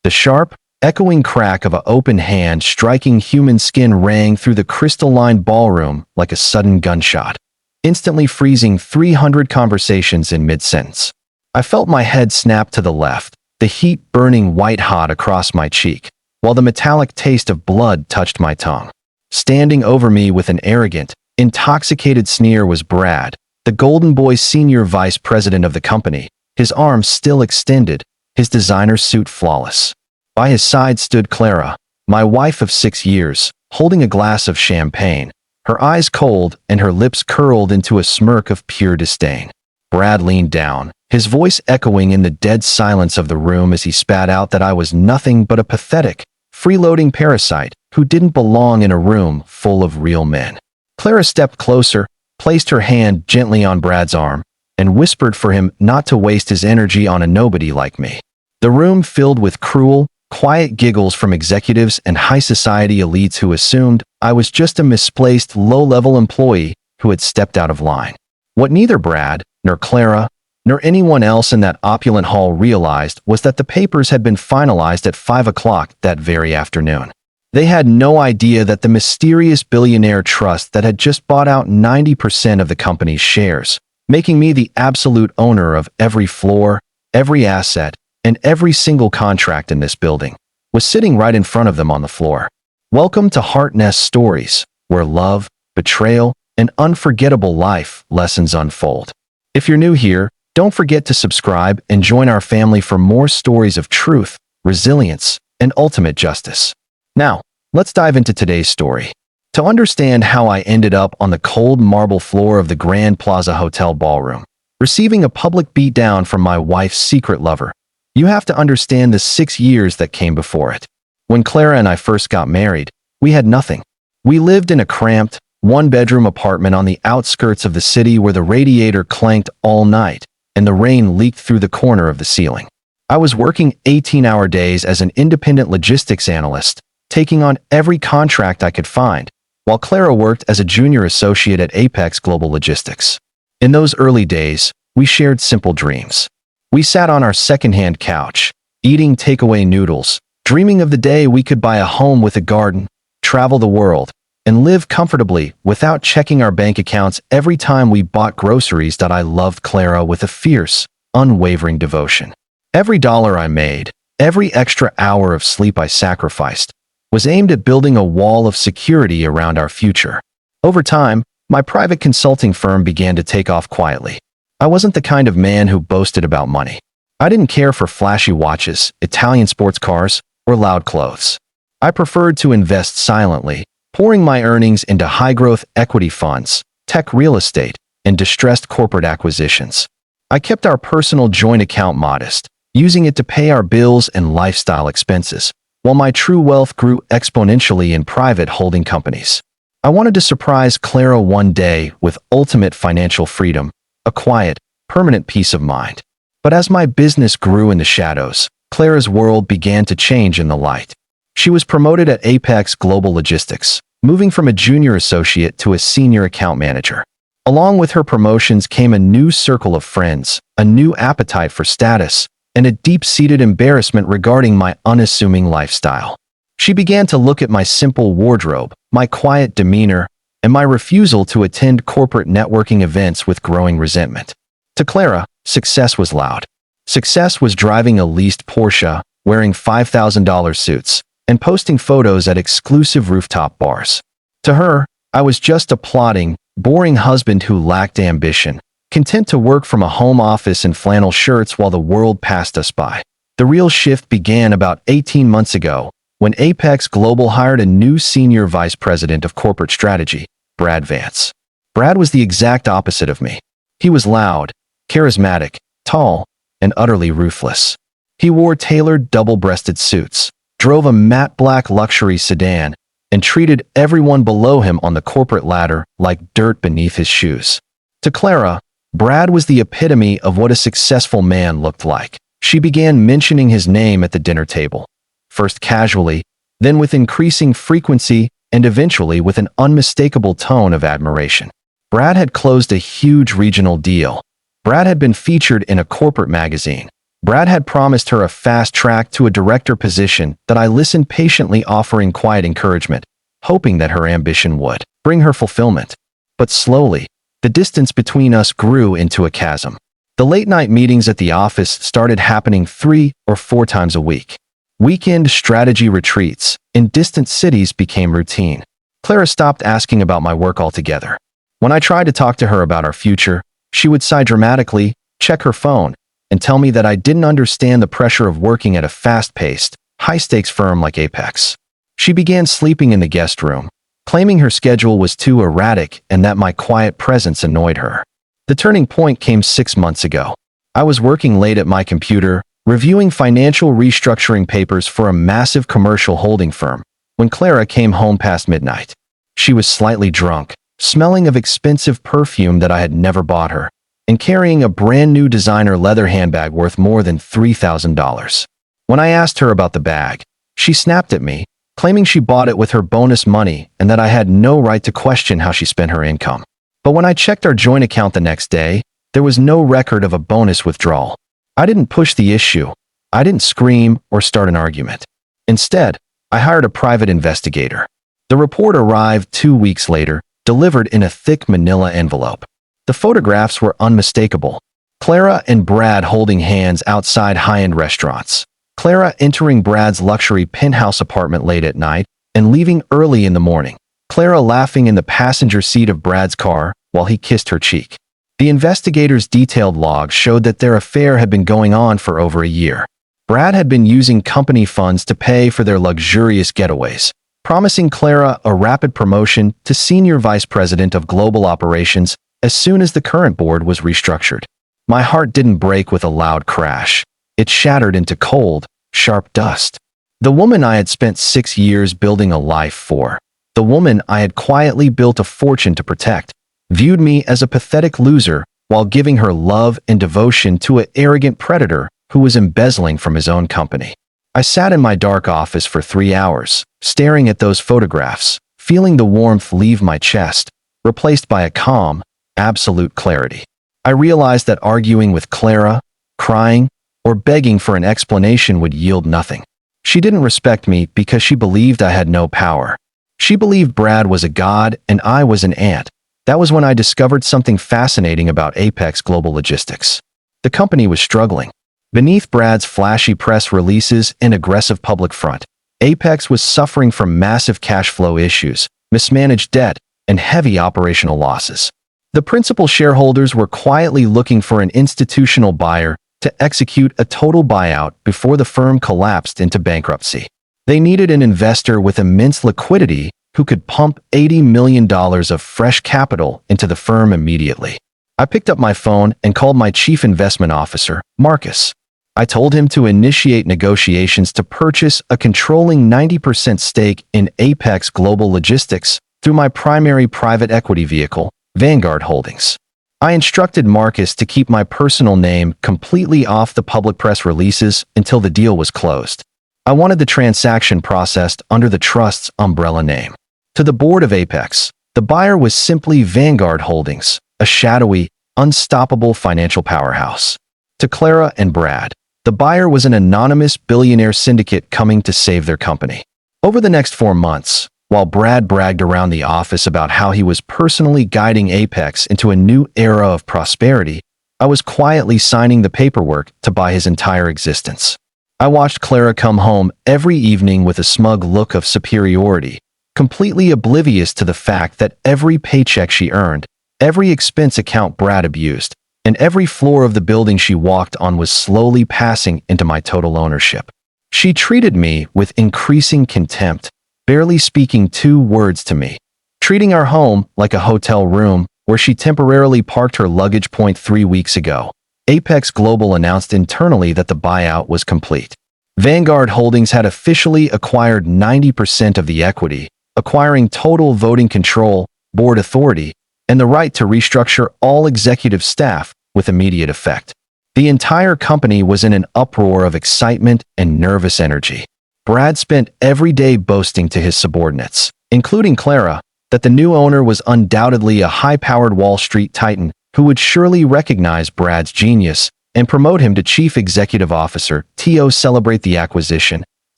The sharp, echoing crack of an open hand striking human skin rang through the crystalline ballroom like a sudden gunshot, instantly freezing 300 conversations in mid-sentence. I felt my head snap to the left, the heat burning white-hot across my cheek, while the metallic taste of blood touched my tongue. Standing over me with an arrogant, intoxicated sneer was Brad, the Golden Boy senior vice president of the company, his arms still extended, his designer suit flawless. By his side stood Clara, my wife of 6 years, holding a glass of champagne, her eyes cold and her lips curled into a smirk of pure disdain. Brad leaned down, his voice echoing in the dead silence of the room as he spat out that I was nothing but a pathetic, freeloading parasite who didn't belong in a room full of real men. Clara stepped closer, placed her hand gently on Brad's arm, and whispered for him not to waste his energy on a nobody like me. The room filled with cruel, quiet giggles from executives and high society elites who assumed I was just a misplaced, low-level employee who had stepped out of line. What neither Brad, nor Clara, nor anyone else in that opulent hall realized was that the papers had been finalized at 5 o'clock that very afternoon. They had no idea that the mysterious billionaire trust that had just bought out 90% of the company's shares, making me the absolute owner of every floor, every asset, and every single contract in this building, was sitting right in front of them on the floor. Welcome to HeartNest Stories, where love, betrayal, and unforgettable life lessons unfold. If you're new here, don't forget to subscribe and join our family for more stories of truth, resilience, and ultimate justice. Now, let's dive into today's story. To understand how I ended up on the cold marble floor of the Grand Plaza Hotel ballroom, receiving a public beatdown from my wife's secret lover, you have to understand the 6 years that came before it. When Clara and I first got married, we had nothing. We lived in a cramped, one-bedroom apartment on the outskirts of the city where the radiator clanked all night and the rain leaked through the corner of the ceiling. I was working 18-hour days as an independent logistics analyst, taking on every contract I could find, while Clara worked as a junior associate at Apex Global Logistics. In those early days, we shared simple dreams. We sat on our secondhand couch, eating takeaway noodles, dreaming of the day we could buy a home with a garden, travel the world, and live comfortably without checking our bank accounts every time we bought groceries. That I loved Clara with a fierce, unwavering devotion. Every dollar I made, every extra hour of sleep I sacrificed, was aimed at building a wall of security around our future. Over time, my private consulting firm began to take off quietly. I wasn't the kind of man who boasted about money. I didn't care for flashy watches, Italian sports cars, or loud clothes. I preferred to invest silently, pouring my earnings into high-growth equity funds, tech real estate, and distressed corporate acquisitions. I kept our personal joint account modest, using it to pay our bills and lifestyle expenses, while my true wealth grew exponentially in private holding companies. I wanted to surprise Clara one day with ultimate financial freedom, a quiet, permanent peace of mind. But as my business grew in the shadows, Clara's world began to change in the light. She was promoted at Apex Global Logistics, moving from a junior associate to a senior account manager. Along with her promotions came a new circle of friends, a new appetite for status, and a deep-seated embarrassment regarding my unassuming lifestyle. She began to look at my simple wardrobe, my quiet demeanor, and my refusal to attend corporate networking events with growing resentment. To Clara, success was loud. Success was driving a leased Porsche, wearing $5,000 suits, and posting photos at exclusive rooftop bars. To her, I was just a plodding, boring husband who lacked ambition, content to work from a home office in flannel shirts while the world passed us by. The real shift began about 18 months ago, when Apex Global hired a new senior vice president of corporate strategy, Brad Vance. Brad was the exact opposite of me. He was loud, charismatic, tall, and utterly ruthless. He wore tailored double-breasted suits, drove a matte black luxury sedan, and treated everyone below him on the corporate ladder like dirt beneath his shoes. To Clara, Brad was the epitome of what a successful man looked like. She began mentioning his name at the dinner table, first casually, then with increasing frequency, and eventually with an unmistakable tone of admiration. Brad had closed a huge regional deal. Brad had been featured in a corporate magazine. Brad had promised her a fast track to a director position that I listened patiently, offering quiet encouragement, hoping that her ambition would bring her fulfillment. But slowly, the distance between us grew into a chasm. The late-night meetings at the office started happening 3 or 4 times a week. Weekend strategy retreats in distant cities became routine. Clara stopped asking about my work altogether. When I tried to talk to her about our future, she would sigh dramatically, check her phone, and tell me that I didn't understand the pressure of working at a fast-paced, high-stakes firm like Apex. She began sleeping in the guest room, claiming her schedule was too erratic and that my quiet presence annoyed her. The turning point came 6 months ago. I was working late at my computer, reviewing financial restructuring papers for a massive commercial holding firm, when Clara came home past midnight. She was slightly drunk, smelling of expensive perfume that I had never bought her, and carrying a brand new designer leather handbag worth more than $3,000. When I asked her about the bag, she snapped at me, claiming she bought it with her bonus money and that I had no right to question how she spent her income. But when I checked our joint account the next day, there was no record of a bonus withdrawal. I didn't push the issue. I didn't scream or start an argument. Instead, I hired a private investigator. The report arrived 2 weeks later, delivered in a thick manila envelope. The photographs were unmistakable. Clara and Brad holding hands outside high-end restaurants. Clara entering Brad's luxury penthouse apartment late at night and leaving early in the morning. Clara laughing in the passenger seat of Brad's car while he kissed her cheek. The investigators' detailed logs showed that their affair had been going on for over a year. Brad had been using company funds to pay for their luxurious getaways, promising Clara a rapid promotion to Senior Vice President of Global Operations as soon as the current board was restructured. My heart didn't break with a loud crash. It shattered into cold, sharp dust. The woman I had spent 6 years building a life for, the woman I had quietly built a fortune to protect, viewed me as a pathetic loser while giving her love and devotion to an arrogant predator who was embezzling from his own company. I sat in my dark office for 3 hours, staring at those photographs, feeling the warmth leave my chest, replaced by a calm, absolute clarity. I realized that arguing with Clara, crying, or begging for an explanation would yield nothing. She didn't respect me because she believed I had no power. She believed Brad was a god and I was an ant. That was when I discovered something fascinating about Apex Global Logistics. The company was struggling. Beneath Brad's flashy press releases and aggressive public front, Apex was suffering from massive cash flow issues, mismanaged debt, and heavy operational losses. The principal shareholders were quietly looking for an institutional buyer to execute a total buyout before the firm collapsed into bankruptcy. They needed an investor with immense liquidity who could pump $80 million of fresh capital into the firm immediately. I picked up my phone and called my chief investment officer, Marcus. I told him to initiate negotiations to purchase a controlling 90% stake in Apex Global Logistics through my primary private equity vehicle, Vanguard Holdings. I instructed Marcus to keep my personal name completely off the public press releases until the deal was closed. I wanted the transaction processed under the trust's umbrella name. To the board of Apex, the buyer was simply Vanguard Holdings, a shadowy, unstoppable financial powerhouse. To Clara and Brad, the buyer was an anonymous billionaire syndicate coming to save their company. Over the next 4 months, while Brad bragged around the office about how he was personally guiding Apex into a new era of prosperity, I was quietly signing the paperwork to buy his entire existence. I watched Clara come home every evening with a smug look of superiority, completely oblivious to the fact that every paycheck she earned, every expense account Brad abused, and every floor of the building she walked on was slowly passing into my total ownership. She treated me with increasing contempt, barely speaking 2 words to me, treating our home like a hotel room where she temporarily parked her luggage. 3 weeks ago, Apex Global announced internally that the buyout was complete. Vanguard Holdings had officially acquired 90% of the equity, acquiring total voting control, board authority, and the right to restructure all executive staff with immediate effect. The entire company was in an uproar of excitement and nervous energy. Brad spent every day boasting to his subordinates, including Clara, that the new owner was undoubtedly a high-powered Wall Street titan who would surely recognize Brad's genius and promote him to Chief Executive Officer. To celebrate the acquisition,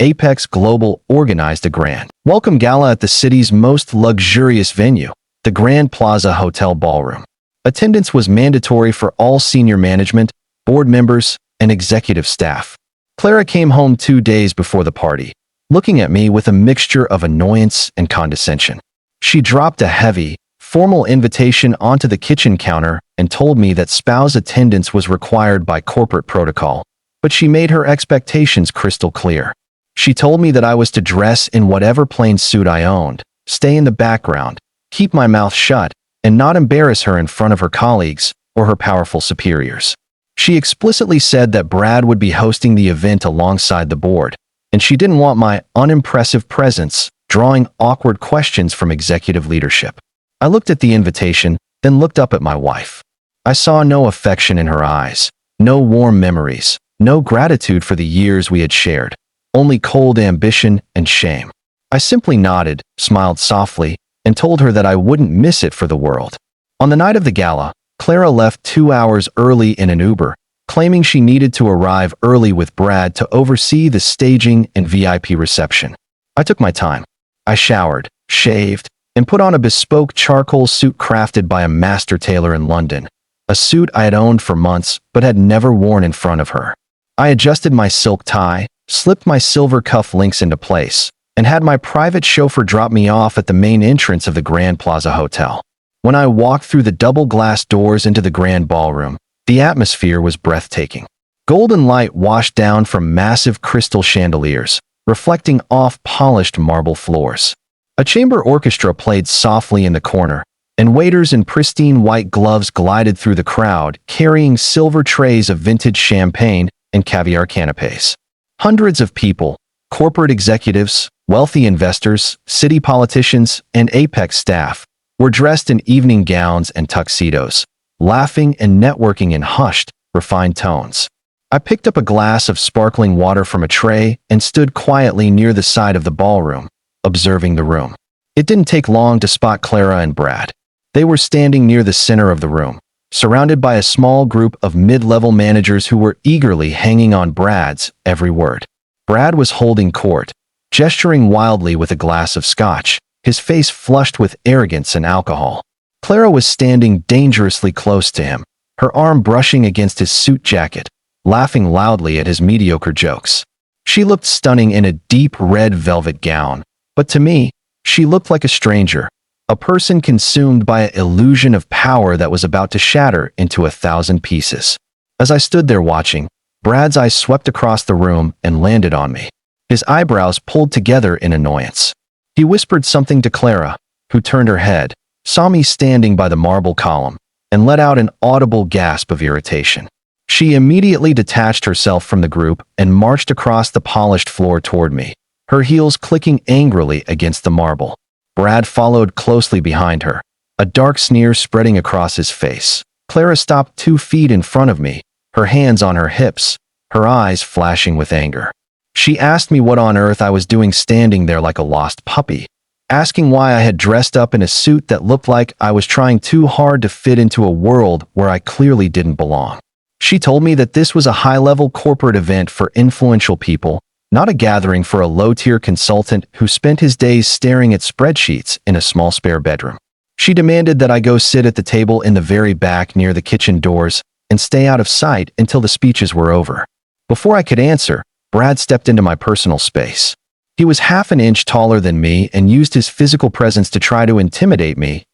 Apex Global organized a grand welcome gala at the city's most luxurious venue, the Grand Plaza Hotel Ballroom. Attendance was mandatory for all senior management, board members, and executive staff. Clara came home 2 days before the party, looking at me with a mixture of annoyance and condescension. She dropped a heavy, formal invitation onto the kitchen counter and told me that spouse attendance was required by corporate protocol, but she made her expectations crystal clear. She told me that I was to dress in whatever plain suit I owned, stay in the background, keep my mouth shut, and not embarrass her in front of her colleagues or her powerful superiors. She explicitly said that Brad would be hosting the event alongside the board, and she didn't want my unimpressive presence drawing awkward questions from executive leadership. I looked at the invitation, then looked up at my wife. I saw no affection in her eyes, no warm memories, no gratitude for the years we had shared, only cold ambition and shame. I simply nodded, smiled softly, and told her that I wouldn't miss it for the world. On the night of the gala, Clara left 2 hours early in an Uber, claiming she needed to arrive early with Brad to oversee the staging and VIP reception. I took my time. I showered, shaved, and put on a bespoke charcoal suit crafted by a master tailor in London, a suit I had owned for months but had never worn in front of her. I adjusted my silk tie, slipped my silver cuff links into place, and had my private chauffeur drop me off at the main entrance of the Grand Plaza Hotel. When I walked through the double glass doors into the grand ballroom, the atmosphere was breathtaking. Golden light washed down from massive crystal chandeliers, reflecting off polished marble floors. A chamber orchestra played softly in the corner, and waiters in pristine white gloves glided through the crowd, carrying silver trays of vintage champagne and caviar canapes. Hundreds of people, corporate executives, wealthy investors, city politicians, and Apex staff, were dressed in evening gowns and tuxedos, laughing and networking in hushed, refined tones. I picked up a glass of sparkling water from a tray and stood quietly near the side of the ballroom, observing the room. It didn't take long to spot Clara and Brad. They were standing near the center of the room, surrounded by a small group of mid-level managers who were eagerly hanging on Brad's every word. Brad was holding court, gesturing wildly with a glass of scotch, his face flushed with arrogance and alcohol. Clara was standing dangerously close to him, her arm brushing against his suit jacket, laughing loudly at his mediocre jokes. She looked stunning in a deep red velvet gown, but to me, she looked like a stranger, a person consumed by an illusion of power that was about to shatter into 1,000 pieces. As I stood there watching, Brad's eyes swept across the room and landed on me. His eyebrows pulled together in annoyance. He whispered something to Clara, who turned her head, saw me standing by the marble column, and let out an audible gasp of irritation. She immediately detached herself from the group and marched across the polished floor toward me, her heels clicking angrily against the marble. Brad followed closely behind her, a dark sneer spreading across his face. Clara stopped 2 feet in front of me, her hands on her hips, her eyes flashing with anger. She asked me what on earth I was doing standing there like a lost puppy, asking why I had dressed up in a suit that looked like I was trying too hard to fit into a world where I clearly didn't belong. She told me that this was a high-level corporate event for influential people, not a gathering for a low-tier consultant who spent his days staring at spreadsheets in a small spare bedroom. She demanded that I go sit at the table in the very back near the kitchen doors and stay out of sight until the speeches were over. Before I could answer, Brad stepped into my personal space. He was half an inch taller than me and used his physical presence to try to intimidate me.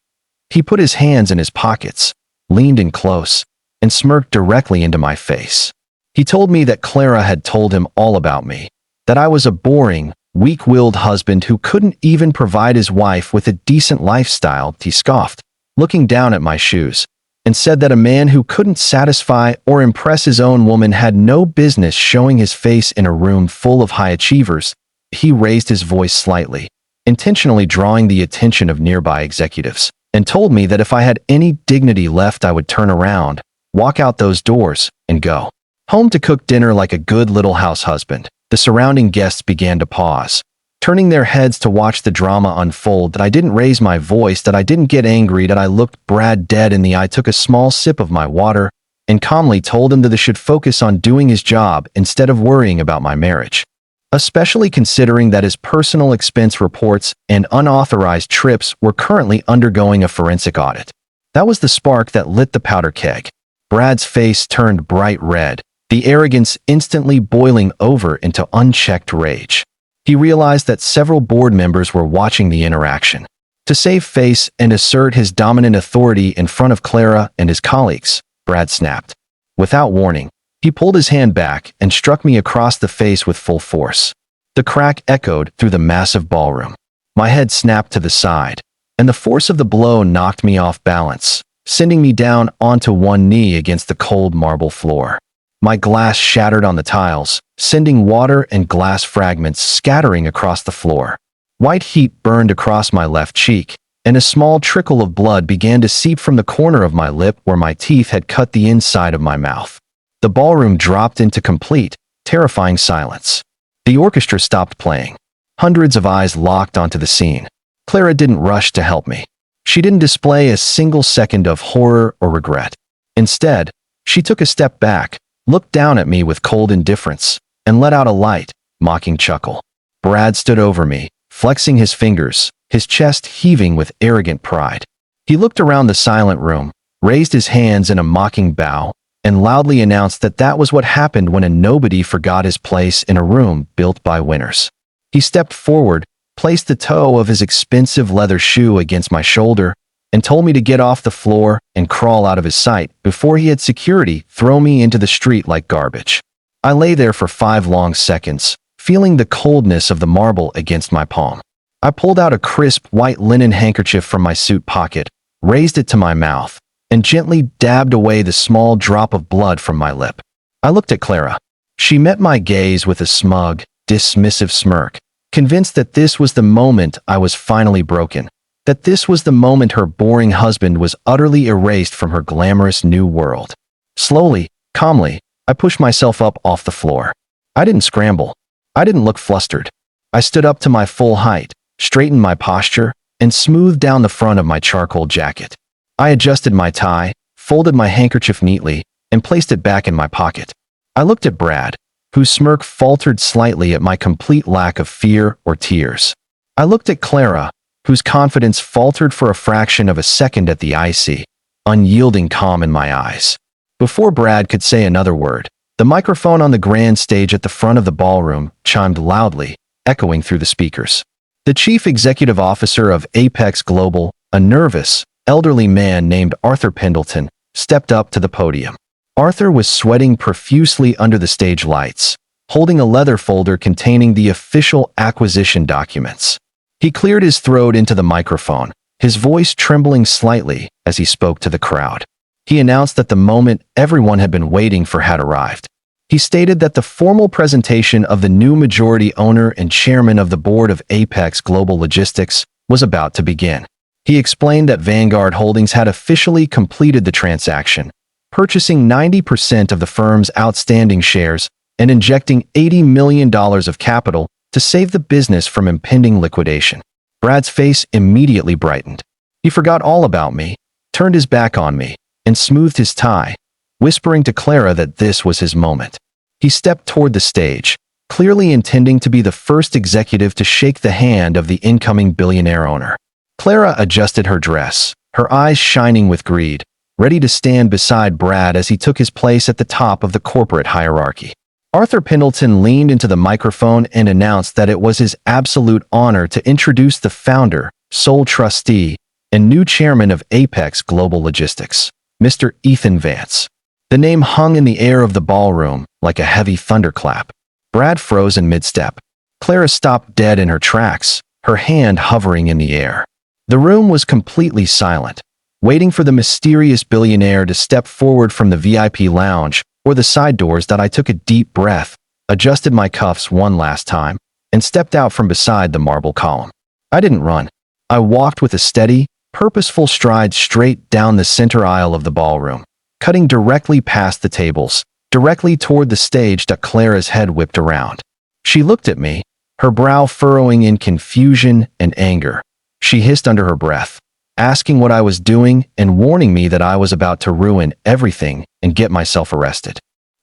He put his hands in his pockets, leaned in close, and smirked directly into my face. He told me that Clara had told him all about me, that I was a boring, weak-willed husband who couldn't even provide his wife with a decent lifestyle. He scoffed, looking down at my shoes, and said that a man who couldn't satisfy or impress his own woman had no business showing his face in a room full of high achievers. He raised his voice slightly, intentionally drawing the attention of nearby executives, and told me that if I had any dignity left I would turn around, walk out those doors, and go home to cook dinner like a good little house husband. The surrounding guests began to pause, turning their heads to watch the drama unfold. That I didn't raise my voice, that I didn't get angry, that I looked Brad dead in the eye, took a small sip of my water, and calmly told him that he should focus on doing his job instead of worrying about my marriage. Especially considering that his personal expense reports and unauthorized trips were currently undergoing a forensic audit. That was the spark that lit the powder keg. Brad's face turned bright red, the arrogance instantly boiling over into unchecked rage. He realized that several board members were watching the interaction. To save face and assert his dominant authority in front of Clara and his colleagues, Brad snapped. Without warning, he pulled his hand back and struck me across the face with full force. The crack echoed through the massive ballroom. My head snapped to the side, and the force of the blow knocked me off balance, sending me down onto one knee against the cold marble floor. My glass shattered on the tiles, sending water and glass fragments scattering across the floor. White heat burned across my left cheek, and a small trickle of blood began to seep from the corner of my lip where my teeth had cut the inside of my mouth. The ballroom dropped into complete, terrifying silence. The orchestra stopped playing. Hundreds of eyes locked onto the scene. Clara didn't rush to help me. She didn't display a single second of horror or regret. Instead, she took a step back, looked down at me with cold indifference, and let out a light, mocking chuckle. Brad stood over me, flexing his fingers, his chest heaving with arrogant pride. He looked around the silent room, raised his hands in a mocking bow, and loudly announced that that was what happened when a nobody forgot his place in a room built by winners. He stepped forward, placed the toe of his expensive leather shoe against my shoulder, and told me to get off the floor and crawl out of his sight before he had security throw me into the street like garbage. I lay there for 5 long seconds, feeling the coldness of the marble against my palm. I pulled out a crisp white linen handkerchief from my suit pocket, raised it to my mouth, and gently dabbed away the small drop of blood from my lip. I looked at Clara. She met my gaze with a smug, dismissive smirk, convinced that this was the moment I was finally broken, that this was the moment her boring husband was utterly erased from her glamorous new world. Slowly, calmly, I pushed myself up off the floor. I didn't scramble. I didn't look flustered. I stood up to my full height, straightened my posture, and smoothed down the front of my charcoal jacket. I adjusted my tie, folded my handkerchief neatly, and placed it back in my pocket. I looked at Brad, whose smirk faltered slightly at my complete lack of fear or tears. I looked at Clara, whose confidence faltered for a fraction of a second at the icy, unyielding calm in my eyes. Before Brad could say another word, the microphone on the grand stage at the front of the ballroom chimed loudly, echoing through the speakers. The chief executive officer of Apex Global, a nervous, elderly man named Arthur Pendleton, stepped up to the podium. Arthur was sweating profusely under the stage lights, holding a leather folder containing the official acquisition documents. He cleared his throat into the microphone, his voice trembling slightly as he spoke to the crowd. He announced that the moment everyone had been waiting for had arrived. He stated that the formal presentation of the new majority owner and chairman of the board of Apex Global Logistics was about to begin. He explained that Vanguard Holdings had officially completed the transaction, purchasing 90% of the firm's outstanding shares and injecting $80 million of capital to save the business from impending liquidation. Brad's face immediately brightened. He forgot all about me, turned his back on me, and smoothed his tie, whispering to Clara that this was his moment. He stepped toward the stage, clearly intending to be the first executive to shake the hand of the incoming billionaire owner. Clara adjusted her dress, her eyes shining with greed, ready to stand beside Brad as he took his place at the top of the corporate hierarchy. Arthur Pendleton leaned into the microphone and announced that it was his absolute honor to introduce the founder, sole trustee, and new chairman of Apex Global Logistics, Mr. Ethan Vance. The name hung in the air of the ballroom like a heavy thunderclap. Brad froze in mid-step. Clara stopped dead in her tracks, her hand hovering in the air. The room was completely silent, waiting for the mysterious billionaire to step forward from the VIP lounge or the side doors. That I took a deep breath, adjusted my cuffs one last time, and stepped out from beside the marble column. I didn't run. I walked with a steady, purposeful stride straight down the center aisle of the ballroom, cutting directly past the tables, directly toward the stage. That Clara's head whipped around. She looked at me, her brow furrowing in confusion and anger. She hissed under her breath, asking what I was doing and warning me that I was about to ruin everything and get myself arrested.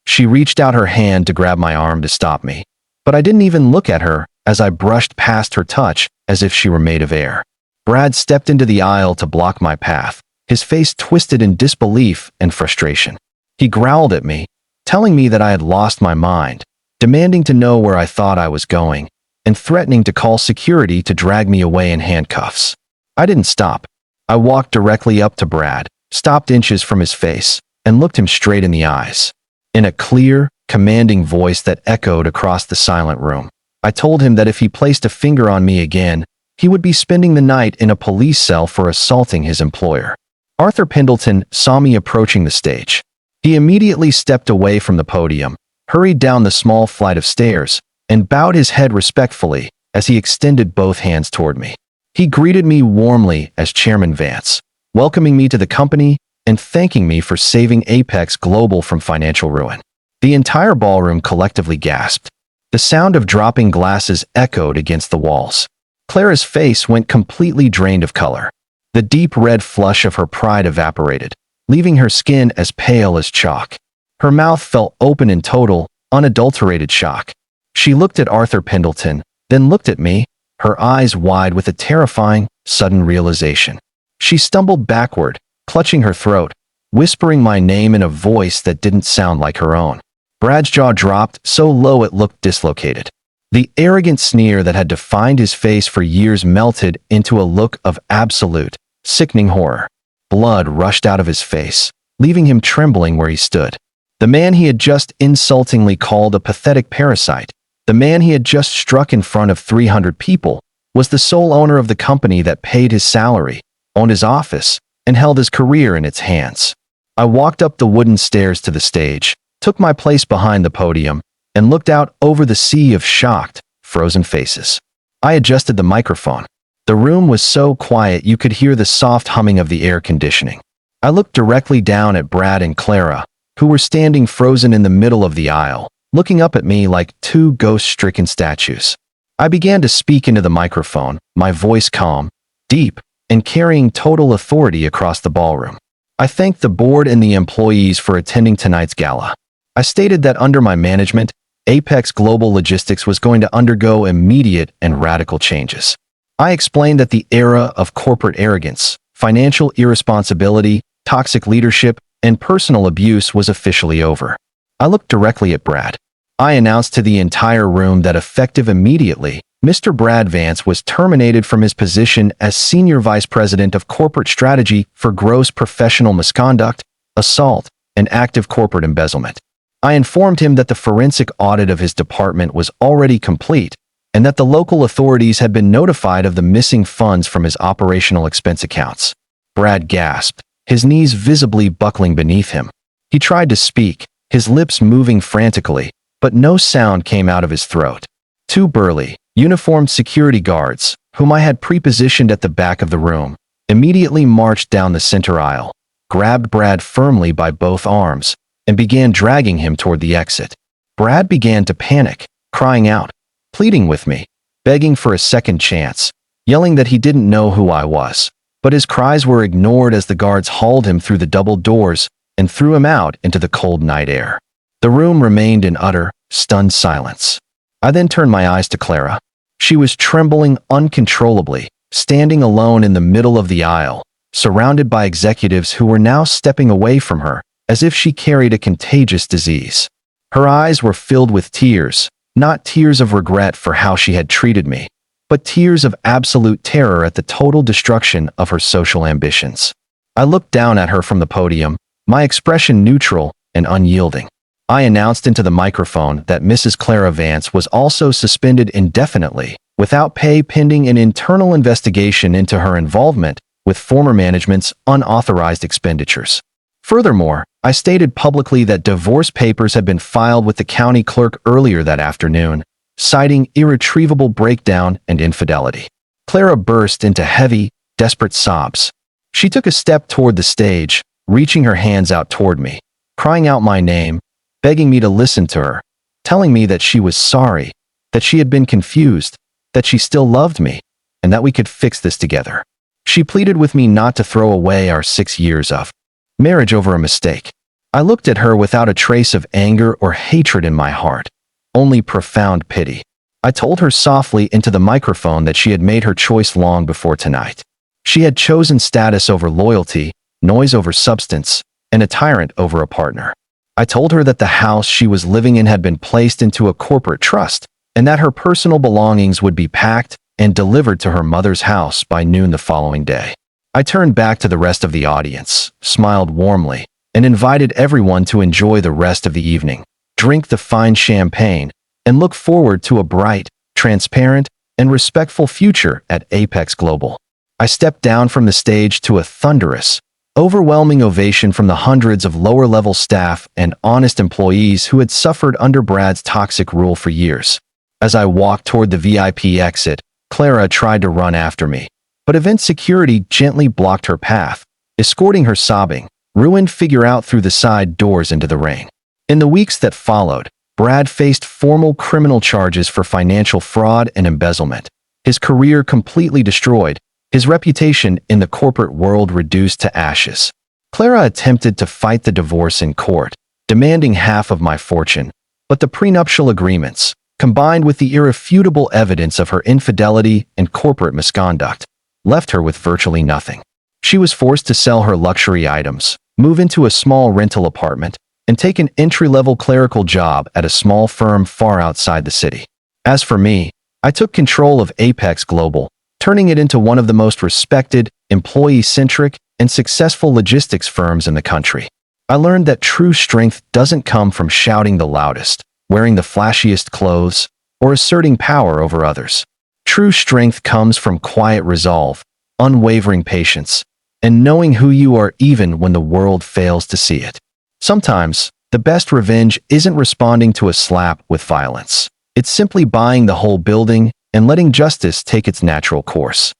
She reached out her hand to grab my arm to stop me, but I didn't even look at her as I brushed past her touch as if she were made of air. Brad stepped into the aisle to block my path, his face twisted in disbelief and frustration. He growled at me, telling me that I had lost my mind, demanding to know where I thought I was going, and threatening to call security to drag me away in handcuffs. I didn't stop. I walked directly up to Brad, stopped inches from his face, and looked him straight in the eyes. In a clear, commanding voice that echoed across the silent room, I told him that if he placed a finger on me again, he would be spending the night in a police cell for assaulting his employer. Arthur Pendleton saw me approaching the stage. He immediately stepped away from the podium, hurried down the small flight of stairs, and bowed his head respectfully as he extended both hands toward me. He greeted me warmly as Chairman Vance, welcoming me to the company and thanking me for saving Apex Global from financial ruin. The entire ballroom collectively gasped. The sound of dropping glasses echoed against the walls. Clara's face went completely drained of color. The deep red flush of her pride evaporated, leaving her skin as pale as chalk. Her mouth fell open in total, unadulterated shock. She looked at Arthur Pendleton, then looked at me, her eyes wide with a terrifying, sudden realization. She stumbled backward, clutching her throat, whispering my name in a voice that didn't sound like her own. Brad's jaw dropped so low it looked dislocated. The arrogant sneer that had defined his face for years melted into a look of absolute, sickening horror. Blood rushed out of his face, leaving him trembling where he stood. The man he had just insultingly called a pathetic parasite, the man he had just struck in front of 300 people, was the sole owner of the company that paid his salary, owned his office, and held his career in its hands. I walked up the wooden stairs to the stage, took my place behind the podium, and looked out over the sea of shocked, frozen faces. I adjusted the microphone. The room was so quiet you could hear the soft humming of the air conditioning. I looked directly down at Brad and Clara, who were standing frozen in the middle of the aisle, looking up at me like two ghost-stricken statues. I began to speak into the microphone, my voice calm, deep, and carrying total authority across the ballroom. I thanked the board and the employees for attending tonight's gala. I stated that under my management, Apex Global Logistics was going to undergo immediate and radical changes. I explained that the era of corporate arrogance, financial irresponsibility, toxic leadership, and personal abuse was officially over. I looked directly at Brad. I announced to the entire room that effective immediately, Mr. Brad Vance was terminated from his position as Senior Vice President of Corporate Strategy for gross professional misconduct, assault, and active corporate embezzlement. I informed him that the forensic audit of his department was already complete and that the local authorities had been notified of the missing funds from his operational expense accounts. Brad gasped, his knees visibly buckling beneath him. He tried to speak, his lips moving frantically, but no sound came out of his throat. Two burly, uniformed security guards, whom I had pre-positioned at the back of the room, immediately marched down the center aisle, grabbed Brad firmly by both arms, and began dragging him toward the exit. Brad began to panic, crying out, pleading with me, begging for a second chance, yelling that he didn't know who I was. But his cries were ignored as the guards hauled him through the double doors and threw him out into the cold night air. The room remained in utter, stunned silence. I then turned my eyes to Clara. She was trembling uncontrollably, standing alone in the middle of the aisle, surrounded by executives who were now stepping away from her, as if she carried a contagious disease. Her eyes were filled with tears, not tears of regret for how she had treated me, but tears of absolute terror at the total destruction of her social ambitions. I looked down at her from the podium, my expression neutral and unyielding. I announced into the microphone that Mrs. Clara Vance was also suspended indefinitely, without pay pending an internal investigation into her involvement with former management's unauthorized expenditures. Furthermore, I stated publicly that divorce papers had been filed with the county clerk earlier that afternoon, citing irretrievable breakdown and infidelity. Clara burst into heavy, desperate sobs. She took a step toward the stage, reaching her hands out toward me, crying out my name, begging me to listen to her, telling me that she was sorry, that she had been confused, that she still loved me, and that we could fix this together. She pleaded with me not to throw away our 6 years of marriage over a mistake. I looked at her without a trace of anger or hatred in my heart, only profound pity. I told her softly into the microphone that she had made her choice long before tonight. She had chosen status over loyalty, noise over substance, and a tyrant over a partner. I told her that the house she was living in had been placed into a corporate trust, and that her personal belongings would be packed and delivered to her mother's house by noon the following day. I turned back to the rest of the audience, smiled warmly, and invited everyone to enjoy the rest of the evening, drink the fine champagne, and look forward to a bright, transparent, and respectful future at Apex Global. I stepped down from the stage to a thunderous, overwhelming ovation from the hundreds of lower-level staff and honest employees who had suffered under Brad's toxic rule for years. As I walked toward the VIP exit, Clara tried to run after me, but event security gently blocked her path, escorting her sobbing, ruined figure out through the side doors into the rain. In the weeks that followed, Brad faced formal criminal charges for financial fraud and embezzlement, his career completely destroyed, his reputation in the corporate world reduced to ashes. Clara attempted to fight the divorce in court, demanding half of my fortune, but the prenuptial agreements, combined with the irrefutable evidence of her infidelity and corporate misconduct, left her with virtually nothing. She was forced to sell her luxury items, move into a small rental apartment, and take an entry-level clerical job at a small firm far outside the city. As for me, I took control of Apex Global, turning it into one of the most respected, employee-centric, and successful logistics firms in the country. I learned that true strength doesn't come from shouting the loudest, wearing the flashiest clothes, or asserting power over others. True strength comes from quiet resolve, unwavering patience, and knowing who you are even when the world fails to see it. Sometimes, the best revenge isn't responding to a slap with violence. It's simply buying the whole building and letting justice take its natural course.